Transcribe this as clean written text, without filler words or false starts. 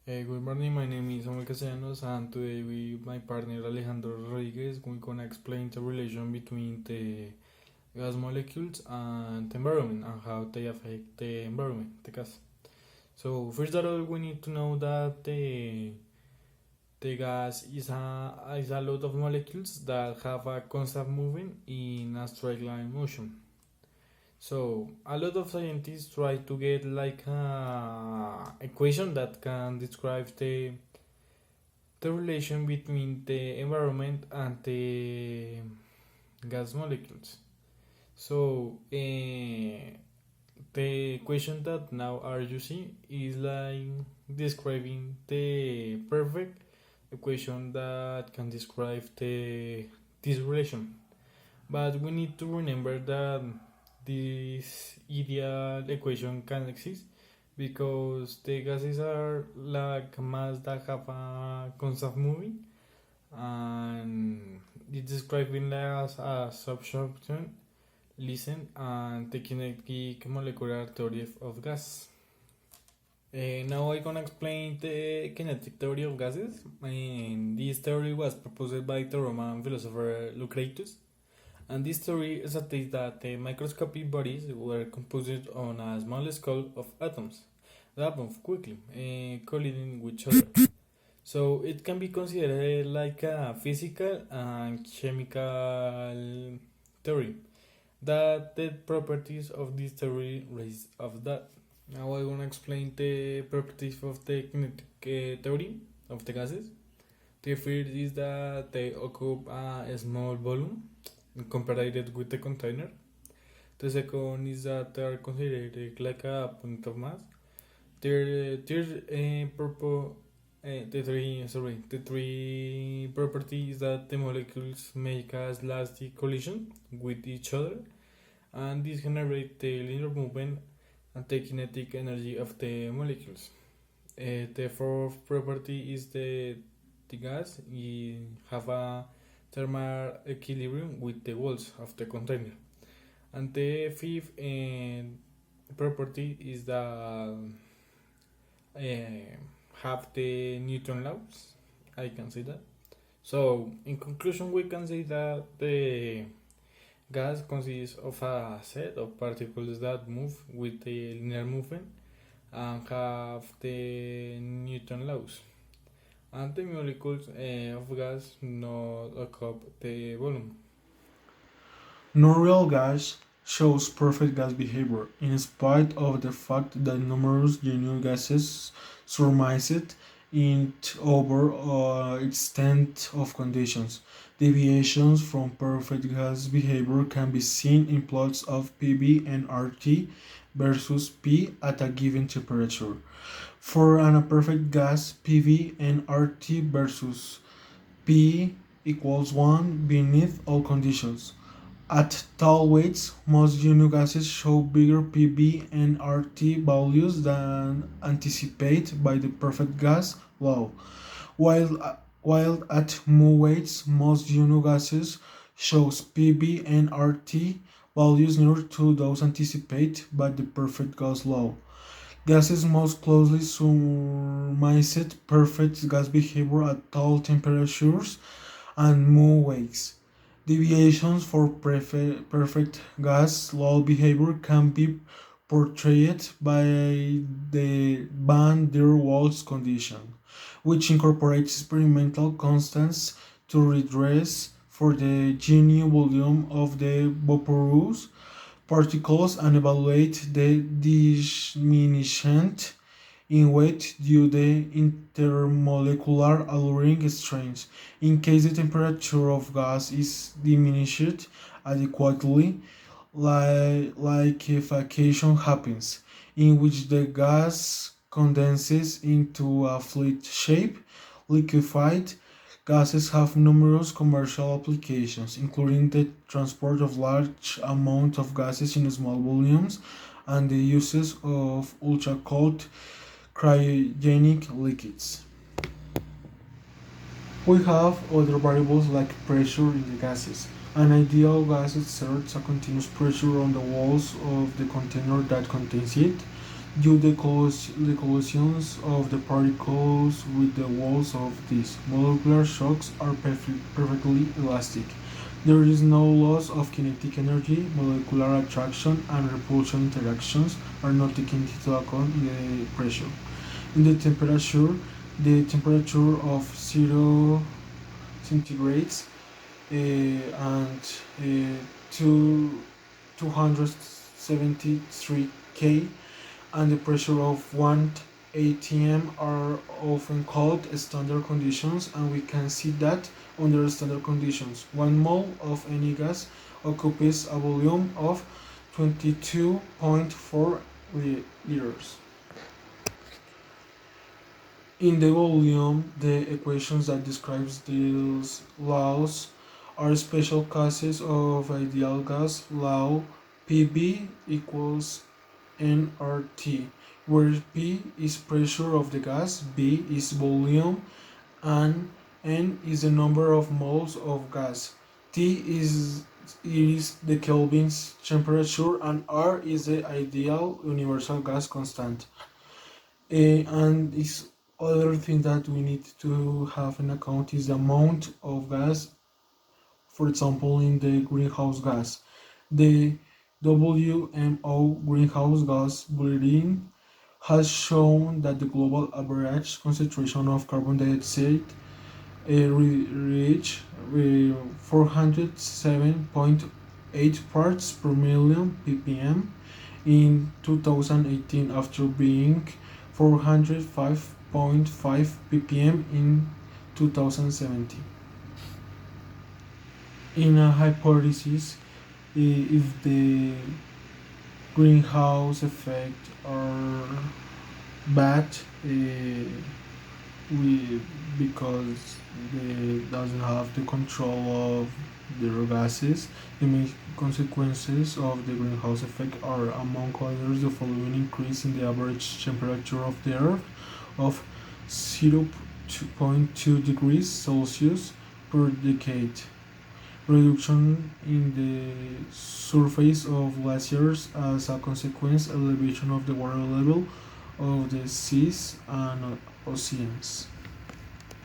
Good morning, my name is Castellanos, and today with my partner Alejandro Rodríguez, we're gonna explain the relation between the gas molecules and the environment and how they affect the environment, the gas. So first of all, we need to know that the gas is a lot of molecules that have a constant movement in a straight line motion. So a lot of scientists try to get like a equation that can describe the relation between the environment and the gas molecules. So the equation that now are using is like describing the perfect equation that can describe this relation. But we need to remember that this ideal equation can exist because the gases are like mass that have a constant moving, and it's describing as a substructure listen and the kinetic molecular theory of gas. Now I'm gonna explain the kinetic theory of gases. And this theory was proposed by the Roman philosopher Lucretius, and this theory states that the microscopic bodies were composed on a small scale of atoms that move quickly, colliding with each other. So it can be considered like a physical and chemical theory. That the properties of this theory raise of that. Now I want to explain the properties of the kinetic theory of the gases. The first is that they occupy a small volume compared with the container. The second is that they are considered like a point of mass. The three properties that the molecules make a elastic collision with each other, and this generates the linear movement and the kinetic energy of the molecules. The fourth property is the gas have a thermal equilibrium with the walls of the container. And the fifth property is that have the Newton laws. I can say that. So, in conclusion, we can say that the gas consists of a set of particles that move with the linear movement and have the Newton laws. And the molecules of gas not occupy the volume. No real gas shows perfect gas behavior, in spite of the fact that numerous genuine gases surmise it over extent of conditions. Deviations from perfect gas behavior can be seen in plots of PV and RT versus P at a given temperature. For an perfect gas, PV and RT versus P equals 1 beneath all conditions. At tall weights, most genuine gases show bigger PV and RT values than anticipated by the perfect gas law, while at mu weights, most genuine gases shows PV and RT values nearer to those anticipated by the perfect gas law. Gases most closely surmised perfect gas behavior at tall temperatures and mu weights. Deviations for perfect gas law behavior can be portrayed by the van der Waals condition, which incorporates experimental constants to redress for the genuine volume of the vaporous particles and evaluate the diminishment in weight due to intermolecular alluring strains. In case the temperature of gas is diminished adequately, liquefaction happens, in which the gas condenses into a fluid shape. Liquefied gases have numerous commercial applications, including the transport of large amounts of gases in small volumes and the uses of ultra-cold cryogenic liquids. We have other variables like pressure in the gases. An ideal gas exerts a continuous pressure on the walls of the container that contains it. due to the collisions of the particles with the walls of these. Molecular shocks are perfectly elastic. There is no loss of kinetic energy. Molecular attraction and repulsion interactions are not taken into account in the pressure. In the temperature of 0 centigrades and two, 273 K and the pressure of 1 atm are often called standard conditions, and we can see that under standard conditions 1 mole of any gas occupies a volume of 22.4 liters. In the volume, the equations that describes these laws are special cases of ideal gas law. Pb equals nRT, where P is pressure of the gas, B is volume, and N is the number of moles of gas. T is the Kelvin's temperature, and R is the ideal universal gas constant. And this other thing that we need to have in account is the amount of gas, for example, in the greenhouse gas. The WMO greenhouse gas bulletin has shown that the global average concentration of carbon dioxide reached 407.8 parts per million ppm in 2018 after being 405.5 ppm in 2017. In a hypothesis, if the greenhouse effect are bad, we because they doesn't have the control of their gases, the main consequences of the greenhouse effect are, among others, the following: increase in the average temperature of the earth of 0.2 degrees Celsius per decade, reduction in the surface of glaciers as a consequence, elevation of the water level of the seas and oceans.